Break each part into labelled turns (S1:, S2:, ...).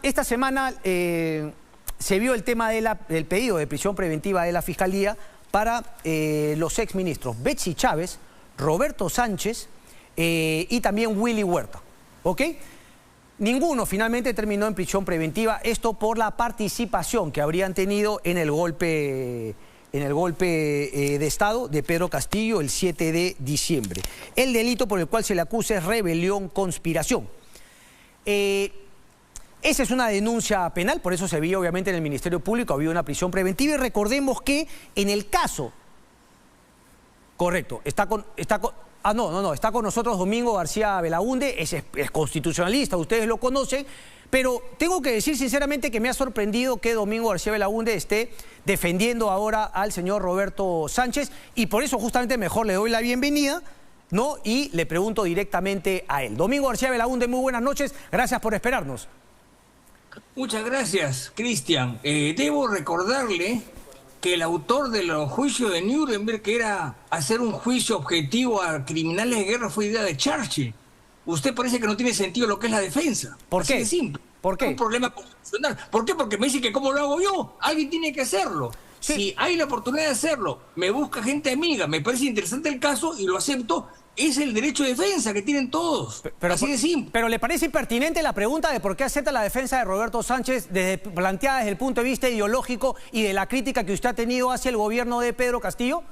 S1: Esta semana se vio el tema del pedido de prisión preventiva de la Fiscalía para los exministros Betsy Chávez, Roberto Sánchez y también Willy Huerta. ¿Ok? Ninguno finalmente terminó en prisión preventiva, esto por la participación que habrían tenido en el golpe de Estado de Pedro Castillo el 7 de diciembre. El delito por el cual se le acusa es rebelión, conspiración. Esa es una denuncia penal, por eso se vio obviamente en el Ministerio Público, había una prisión preventiva y recordemos que en el caso, correcto, está con nosotros Domingo García Belaúnde, es constitucionalista, ustedes lo conocen, pero tengo que decir sinceramente que me ha sorprendido que Domingo García Belaúnde esté defendiendo ahora al señor Roberto Sánchez y por eso justamente mejor le doy la bienvenida, ¿no? Y le pregunto directamente a él. Domingo García Belaúnde, muy buenas noches, gracias por esperarnos.
S2: Muchas gracias, Cristian. Debo recordarle que el autor de los juicios de Nuremberg, que era hacer un juicio objetivo a criminales de guerra, fue idea de Churchill. Usted parece que no tiene sentido lo que es la defensa.
S1: ¿Por qué?
S2: Así de simple.
S1: ¿Por qué?
S2: Es un problema constitucional. ¿Por qué? Porque me dice que ¿cómo lo hago yo? Alguien tiene que hacerlo. Sí. Si hay la oportunidad de hacerlo, me busca gente amiga, me parece interesante el caso y lo acepto. Es el derecho de defensa que tienen todos. Así de simple.
S1: Pero ¿le parece impertinente la pregunta de por qué acepta la defensa de Roberto Sánchez planteada desde el punto de vista ideológico y de la crítica que usted ha tenido hacia el gobierno de Pedro Castillo?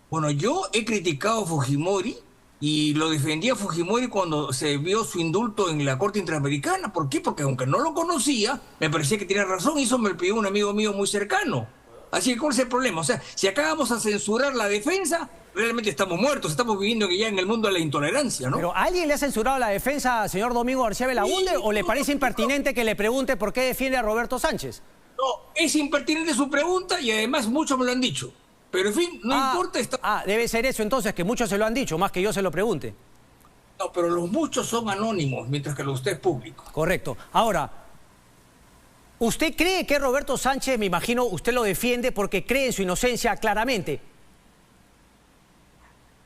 S2: Bueno, yo he criticado a Fujimori y lo defendí a Fujimori cuando se vio su indulto en la Corte Interamericana. ¿Por qué? Porque aunque no lo conocía, me parecía que tenía razón y eso me lo pidió un amigo mío muy cercano. Así que ¿cuál es el problema? O sea, si acá vamos a censurar la defensa, realmente estamos muertos, estamos viviendo ya en el mundo de la intolerancia, ¿no?
S1: ¿Pero alguien le ha censurado la defensa al señor Domingo García Belaúnde o le parece impertinente que le pregunte por qué defiende a Roberto Sánchez?
S2: No, es impertinente su pregunta y además muchos me lo han dicho. Pero en fin, no importa...
S1: debe ser eso entonces, que muchos se lo han dicho, más que yo se lo pregunte.
S2: No, pero los muchos son anónimos, mientras que lo usted es público.
S1: Correcto. Ahora, ¿usted cree que Roberto Sánchez, me imagino, usted lo defiende porque cree en su inocencia claramente?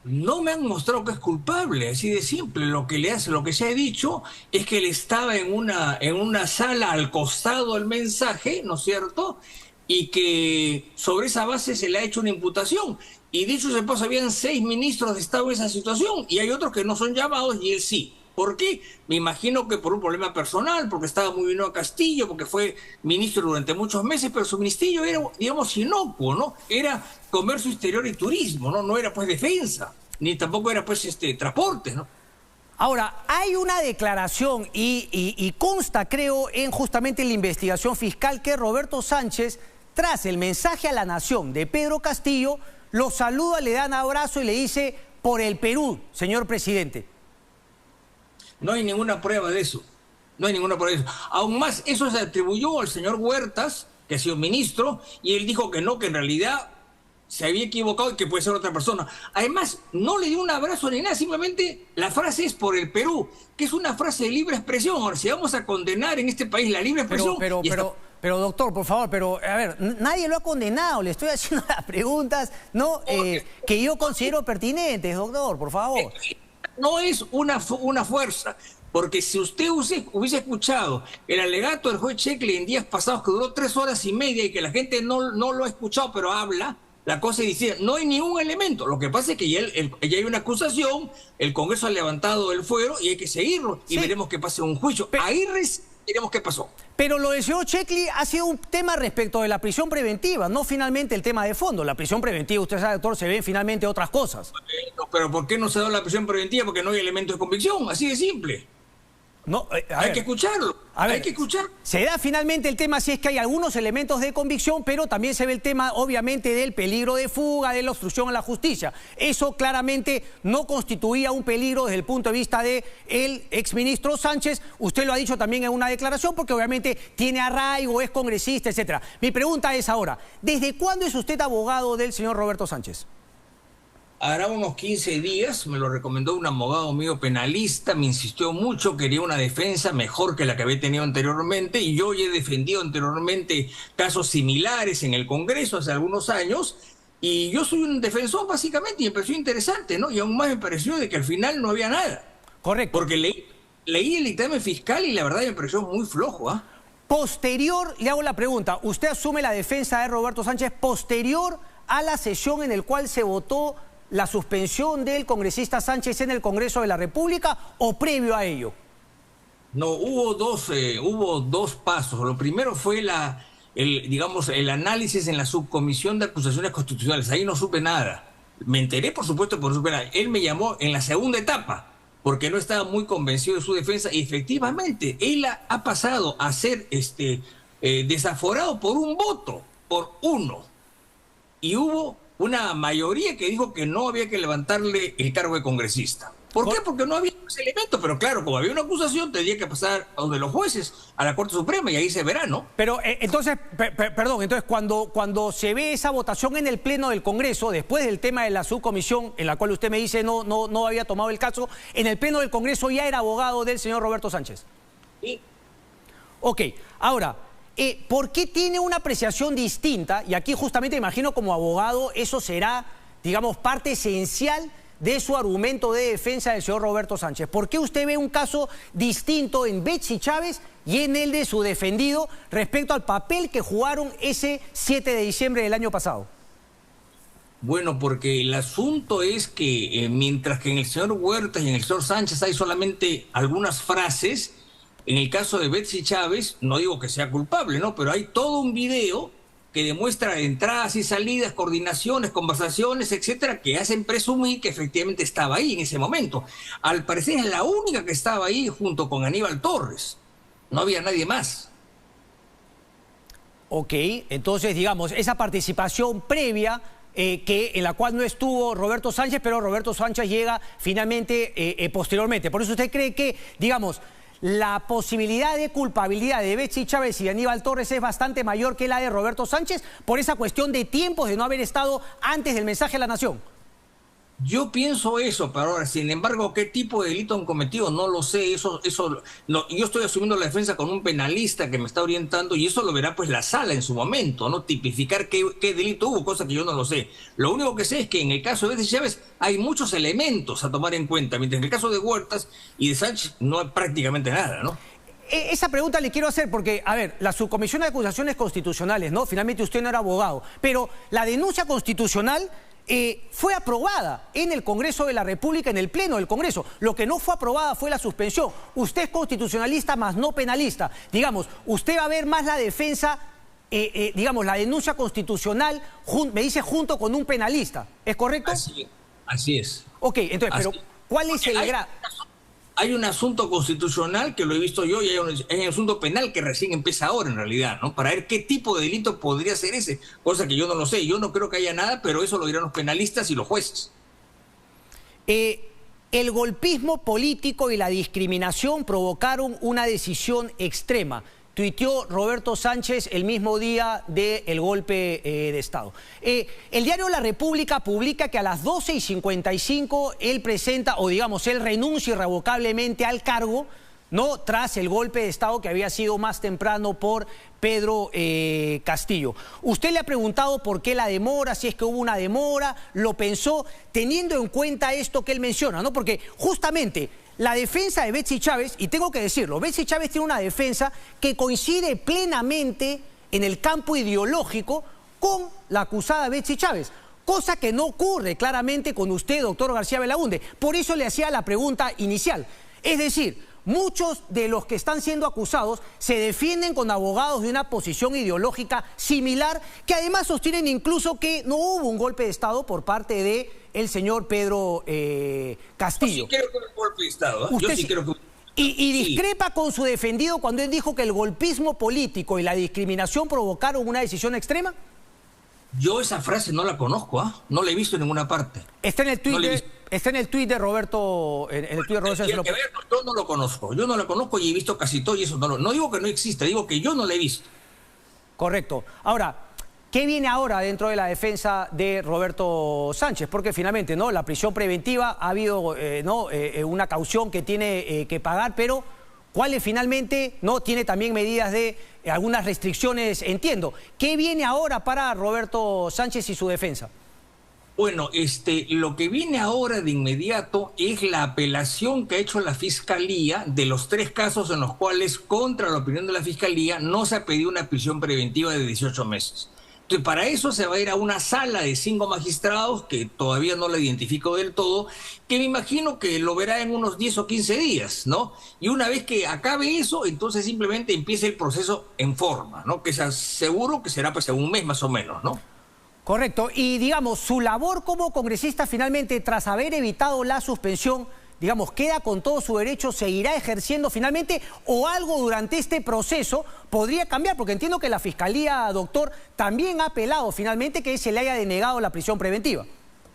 S2: No me han mostrado que es culpable, así de simple. Lo que se ha dicho es que él estaba en una sala al costado del mensaje, ¿no es cierto? Y que sobre esa base se le ha hecho una imputación. Y dicho se paso, habían 6 ministros de Estado en esa situación y hay otros que no son llamados y él sí. ¿Por qué? Me imagino que por un problema personal, porque estaba muy unido a Castillo, porque fue ministro durante muchos meses, pero su ministerio era, digamos, inocuo, ¿no? Era comercio exterior y turismo, ¿no? No era, pues, defensa, ni tampoco era, pues, transporte, ¿no?
S1: Ahora, hay una declaración y consta, creo, en justamente la investigación fiscal que Roberto Sánchez, tras el mensaje a la nación de Pedro Castillo, lo saluda, le da un abrazo y le dice, por el Perú, señor presidente.
S2: No hay ninguna prueba de eso. No hay ninguna prueba de eso. Aún más, eso se atribuyó al señor Huertas, que ha sido ministro, y él dijo que no, que en realidad se había equivocado y que puede ser otra persona. Además, no le dio un abrazo ni nada, simplemente la frase es por el Perú, que es una frase de libre expresión. Ahora, si vamos a condenar en este país la libre expresión...
S1: Pero doctor, por favor, a ver, nadie lo ha condenado, le estoy haciendo las preguntas, ¿no? Que yo considero pertinentes, doctor, por favor.
S2: No es una fuerza, porque si usted hubiese escuchado el alegato del juez Checkley en días pasados que duró 3 horas y media y que la gente no lo ha escuchado pero habla, la cosa dice, no hay ningún elemento. Lo que pasa es que ya hay una acusación, el Congreso ha levantado el fuero y hay que seguirlo y veremos que pase un juicio. Ahí veremos qué pasó.
S1: Pero lo del señor Checkley ha sido un tema respecto de la prisión preventiva, no finalmente el tema de fondo. La prisión preventiva, usted sabe, doctor, se ven finalmente otras cosas.
S2: Pero ¿por qué no se da la prisión preventiva? Porque no hay elementos de convicción, así de simple.
S1: No,
S2: hay que escucharlo, hay que escuchar.
S1: Se da finalmente el tema si es que hay algunos elementos de convicción, pero también se ve el tema, obviamente, del peligro de fuga, de la obstrucción a la justicia. Eso claramente no constituía un peligro desde el punto de vista del exministro Sánchez. Usted lo ha dicho también en una declaración, porque obviamente tiene arraigo, es congresista, etcétera. Mi pregunta es ahora, ¿desde cuándo es usted abogado del señor Roberto Sánchez?
S2: Hará unos 15 días, me lo recomendó un abogado mío penalista, me insistió mucho, quería una defensa mejor que la que había tenido anteriormente, y yo ya he defendido anteriormente casos similares en el Congreso hace algunos años, y yo soy un defensor básicamente, y me pareció interesante, ¿no? Y aún más me pareció de que al final no había nada.
S1: Correcto.
S2: Porque leí leí el dictamen fiscal y la verdad me pareció muy flojo, ¿ah?
S1: Posterior, le hago la pregunta, usted asume la defensa de Roberto Sánchez posterior a la sesión en la cual se votó la suspensión del congresista Sánchez en el Congreso de la República o previo a ello.
S2: No, hubo dos pasos. Lo primero fue digamos, el análisis en la subcomisión de acusaciones constitucionales. Ahí no supe nada. Me enteré, por supuesto, pero no supe nada. Él me llamó en la segunda etapa porque no estaba muy convencido de su defensa y efectivamente él ha pasado a ser desaforado por un voto, por uno. Y hubo una mayoría que dijo que no había que levantarle el cargo de congresista. ¿Por qué? Porque no había ese elemento, pero claro, como había una acusación, tendría que pasar a donde los jueces, a la Corte Suprema, y ahí se verá, ¿no?
S1: Pero entonces, perdón, entonces cuando se ve esa votación en el Pleno del Congreso, después del tema de la subcomisión, en la cual usted me dice no había tomado el caso, en el Pleno del Congreso ya era abogado del señor Roberto Sánchez.
S2: Sí.
S1: Ok, ahora, ¿por qué tiene una apreciación distinta? Y aquí justamente imagino como abogado eso será, digamos, parte esencial de su argumento de defensa del señor Roberto Sánchez. ¿Por qué usted ve un caso distinto en Betsy Chávez y en el de su defendido respecto al papel que jugaron ese 7 de diciembre del año pasado?
S2: Bueno, porque el asunto es que mientras que en el señor Huertas y en el señor Sánchez hay solamente algunas frases, en el caso de Betsy Chávez, no digo que sea culpable, ¿no? Pero hay todo un video que demuestra entradas y salidas, coordinaciones, conversaciones, etcétera, que hacen presumir que efectivamente estaba ahí en ese momento. Al parecer es la única que estaba ahí junto con Aníbal Torres. No había nadie más.
S1: Ok, entonces, digamos, esa participación previa en la cual no estuvo Roberto Sánchez, pero Roberto Sánchez llega finalmente posteriormente. Por eso usted cree que, digamos, la posibilidad de culpabilidad de Betsy Chávez y Aníbal Torres es bastante mayor que la de Roberto Sánchez por esa cuestión de tiempos de no haber estado antes del mensaje a la nación.
S2: Yo pienso eso, pero ahora, sin embargo, ¿qué tipo de delito han cometido? No lo sé, no, yo estoy asumiendo la defensa con un penalista que me está orientando y eso lo verá pues la sala en su momento, ¿no? Tipificar qué delito hubo, cosa que yo no lo sé. Lo único que sé es que en el caso de Betsy Chávez hay muchos elementos a tomar en cuenta, mientras en el caso de Huertas y de Sánchez no hay prácticamente nada, ¿no?
S1: Esa pregunta le quiero hacer porque, a ver, la subcomisión de acusaciones constitucionales, ¿no? Finalmente usted no era abogado, pero la denuncia constitucional fue aprobada en el Congreso de la República, en el Pleno del Congreso. Lo que no fue aprobada fue la suspensión. Usted es constitucionalista, más no penalista. Digamos, usted va a ver más la defensa, digamos, la denuncia constitucional, me dice, junto con un penalista. ¿Es correcto?
S2: Así es.
S1: Ok, entonces, pero ¿cuál es el grado?
S2: Hay un asunto constitucional que lo he visto yo y hay un asunto penal que recién empieza ahora en realidad, ¿no? Para ver qué tipo de delito podría ser ese, cosa que yo no lo sé. Yo no creo que haya nada, pero eso lo dirán los penalistas y los jueces.
S1: El golpismo político y la discriminación provocaron una decisión extrema. Tuiteó Roberto Sánchez el mismo día del golpe de Estado. El diario La República publica que a las 12:55 él presenta, o digamos, él renuncia irrevocablemente al cargo, ¿no? Tras el golpe de Estado que había sido más temprano por Pedro Castillo. Usted le ha preguntado por qué la demora, si es que hubo una demora, lo pensó, teniendo en cuenta esto que él menciona, ¿no? Porque justamente la defensa de Betsy Chávez, y tengo que decirlo, Betsy Chávez tiene una defensa que coincide plenamente en el campo ideológico con la acusada Betsy Chávez, cosa que no ocurre claramente con usted, doctor García Belaúnde. Por eso le hacía la pregunta inicial. Es decir, muchos de los que están siendo acusados se defienden con abogados de una posición ideológica similar, que además sostienen incluso que no hubo un golpe de Estado por parte de el señor Pedro Castillo.
S2: Yo sí creo que hubo un golpe de Estado. Yo sí creo que...
S1: Y discrepa con su defendido cuando él dijo que el golpismo político y la discriminación provocaron una decisión extrema.
S2: Yo esa frase no la conozco, ¿ah? No la he visto en ninguna parte.
S1: Está en el tuit, está en el tuit de Roberto. Yo
S2: no lo conozco. Yo no la conozco y he visto casi todo y eso no digo que no exista, digo que yo no la he visto.
S1: Correcto. Ahora, ¿qué viene ahora dentro de la defensa de Roberto Sánchez? Porque finalmente, ¿no? La prisión preventiva, ha habido una caución que tiene que pagar, pero ¿cuáles finalmente? No, tiene también medidas de algunas restricciones, entiendo. ¿Qué viene ahora para Roberto Sánchez y su defensa?
S2: Bueno, lo que viene ahora de inmediato es la apelación que ha hecho la Fiscalía de los 3 casos en los cuales, contra la opinión de la Fiscalía, no se ha pedido una prisión preventiva de 18 meses. Entonces, para eso se va a ir a una sala de 5 magistrados, que todavía no la identifico del todo, que me imagino que lo verá en unos 10 o 15 días, ¿no? Y una vez que acabe eso, entonces simplemente empieza el proceso en forma, ¿no? Que seguro que será pues en un mes más o menos, ¿no?
S1: Correcto. Y, digamos, su labor como congresista finalmente, tras haber evitado la suspensión, digamos, queda con todo su derecho, seguirá ejerciendo finalmente, o algo durante este proceso podría cambiar, porque entiendo que la Fiscalía, doctor, también ha apelado finalmente que se le haya denegado la prisión preventiva.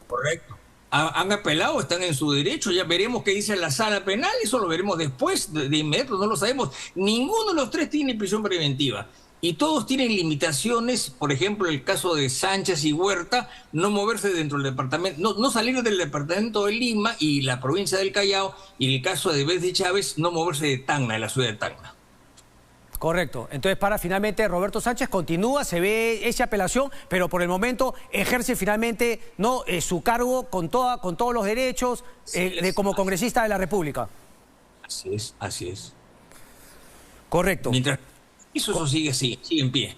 S2: Correcto. Han apelado, están en su derecho, ya veremos qué dice la sala penal, eso lo veremos después, de inmediato, no lo sabemos. Ninguno de los 3 tiene prisión preventiva. Y todos tienen limitaciones, por ejemplo, el caso de Sánchez y Huerta, no moverse dentro del departamento, no salir del departamento de Lima y la provincia del Callao, y el caso de Betsy Chávez, no moverse de Tacna, de la ciudad de Tacna.
S1: Correcto. Entonces, para finalmente Roberto Sánchez continúa, se ve esa apelación, pero por el momento ejerce finalmente su cargo con todos los derechos como congresista de la República.
S2: Así es, así es.
S1: Correcto.
S2: Mientras eso sigue en pie.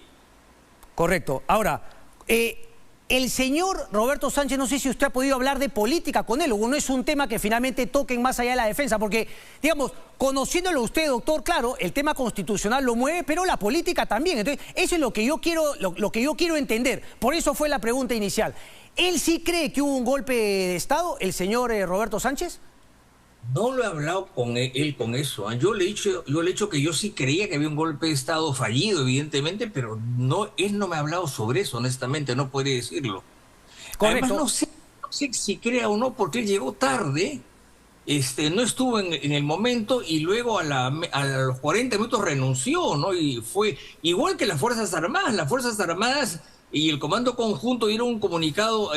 S1: Correcto. Ahora, el señor Roberto Sánchez, no sé si usted ha podido hablar de política con él, o no es un tema que finalmente toquen más allá de la defensa, porque, digamos, conociéndolo usted, doctor, claro, el tema constitucional lo mueve, pero la política también. Entonces, eso es lo que yo quiero entender. Por eso fue la pregunta inicial. ¿Él sí cree que hubo un golpe de Estado, el señor Roberto Sánchez?
S2: No lo he hablado con él con eso. Yo le he dicho que yo sí creía que había un golpe de Estado fallido, evidentemente, pero él no me ha hablado sobre eso, honestamente, no podría decirlo.
S1: Correcto.
S2: Además, no sé si crea o no, porque él llegó tarde, no estuvo en el momento y luego a los 40 minutos renunció, ¿no? Y fue igual que las Fuerzas Armadas y el Comando Conjunto dieron un comunicado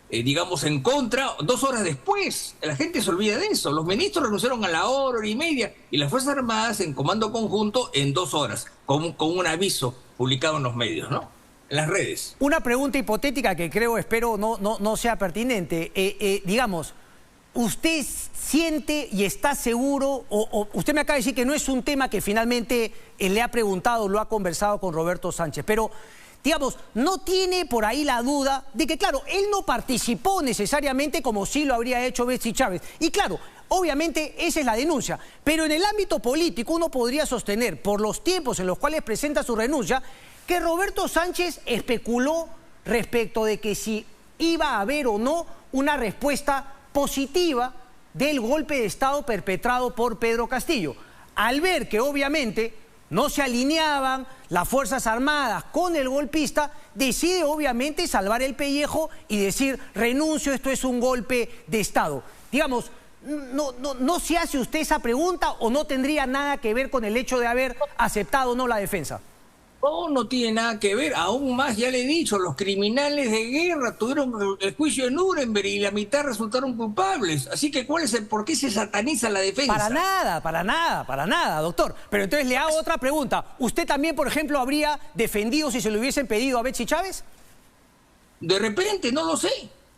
S2: digamos, en contra 2 horas después. La gente se olvida de eso. Los ministros renunciaron a la hora y media, y las Fuerzas Armadas en comando conjunto en 2 horas, con un aviso publicado en los medios, ¿no? En las redes.
S1: Una pregunta hipotética que espero no sea pertinente. Digamos, ¿usted siente y está seguro, o usted me acaba de decir que no es un tema que finalmente le ha preguntado, lo ha conversado con Roberto Sánchez, pero digamos, no tiene por ahí la duda de que, claro, él no participó necesariamente como sí lo habría hecho Betsy Chávez? Y claro, obviamente esa es la denuncia, pero en el ámbito político uno podría sostener, por los tiempos en los cuales presenta su renuncia, que Roberto Sánchez especuló respecto de que si iba a haber o no una respuesta positiva del golpe de Estado perpetrado por Pedro Castillo. Al ver que obviamente no se alineaban las Fuerzas Armadas con el golpista, decide obviamente salvar el pellejo y decir: renuncio, esto es un golpe de Estado. Digamos, ¿no se hace usted esa pregunta, o no tendría nada que ver con el hecho de haber aceptado o no la defensa?
S2: No tiene nada que ver. Aún más, ya le he dicho, los criminales de guerra tuvieron el juicio en Nuremberg y la mitad resultaron culpables. Así que, ¿por qué se sataniza la defensa?
S1: Para nada, doctor. Pero entonces le hago otra pregunta. ¿Usted también, por ejemplo, habría defendido si se lo hubiesen pedido a Betsy Chávez?
S2: De repente, no lo sé.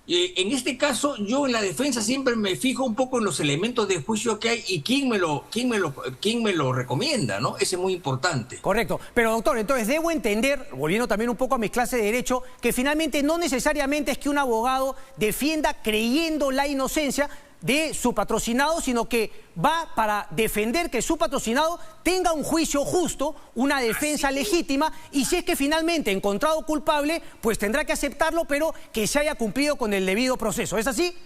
S2: En este caso, yo en la defensa siempre me fijo un poco en los elementos de juicio que hay y quién me lo recomienda, ¿no? Ese es muy importante.
S1: Correcto. Pero, doctor, entonces debo entender, volviendo también un poco a mis clases de Derecho, que finalmente no necesariamente es que un abogado defienda creyendo la inocencia de su patrocinado, sino que va para defender que su patrocinado tenga un juicio justo, una defensa legítima, y si es que finalmente encontrado culpable, pues tendrá que aceptarlo, pero que se haya cumplido con el debido proceso. ¿Es así?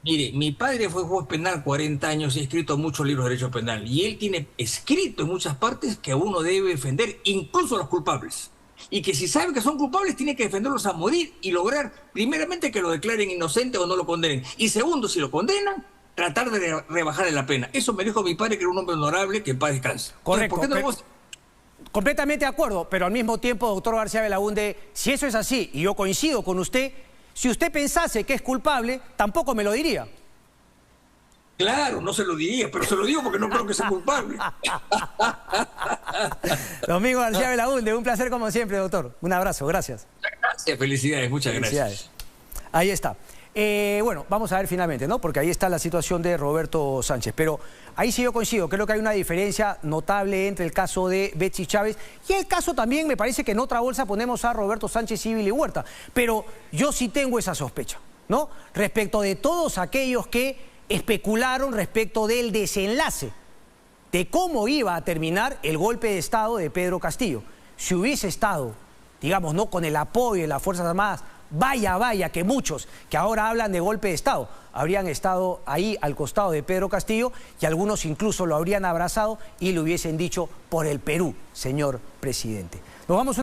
S2: Mire, mi padre fue juez penal 40 años y ha escrito muchos libros de derecho penal, y él tiene escrito en muchas partes que uno debe defender incluso a los culpables. Y que si sabe que son culpables, tiene que defenderlos a morir y lograr, primeramente, que lo declaren inocente o no lo condenen. Y segundo, si lo condenan, tratar de rebajarle la pena. Eso me dijo mi padre, que era un hombre honorable, que en paz descanse.
S1: Correcto.
S2: ¿Por qué no lo vamos?
S1: Completamente de acuerdo, pero al mismo tiempo, doctor García Belaúnde, si eso es así, y yo coincido con usted, si usted pensase que es culpable, tampoco me lo diría.
S2: Claro, no se lo diría, pero se lo digo porque no creo que sea culpable.
S1: Domingo García Belaúnde, un placer como siempre, doctor. Un abrazo, gracias.
S2: Gracias, felicidades, muchas gracias.
S1: Ahí está. Bueno, vamos a ver finalmente, ¿no? Porque ahí está la situación de Roberto Sánchez. Pero ahí sí yo coincido, creo que hay una diferencia notable entre el caso de Betsy Chávez y el caso también, me parece que en otra bolsa ponemos a Roberto Sánchez y Billy Huerta. Pero yo sí tengo esa sospecha, ¿no? Respecto de todos aquellos que especularon respecto del desenlace, de cómo iba a terminar el golpe de Estado de Pedro Castillo. Si hubiese estado, digamos, ¿no?, con el apoyo de las Fuerzas Armadas, vaya, que muchos que ahora hablan de golpe de Estado habrían estado ahí al costado de Pedro Castillo y algunos incluso lo habrían abrazado y le hubiesen dicho por el Perú, señor presidente. Nos vamos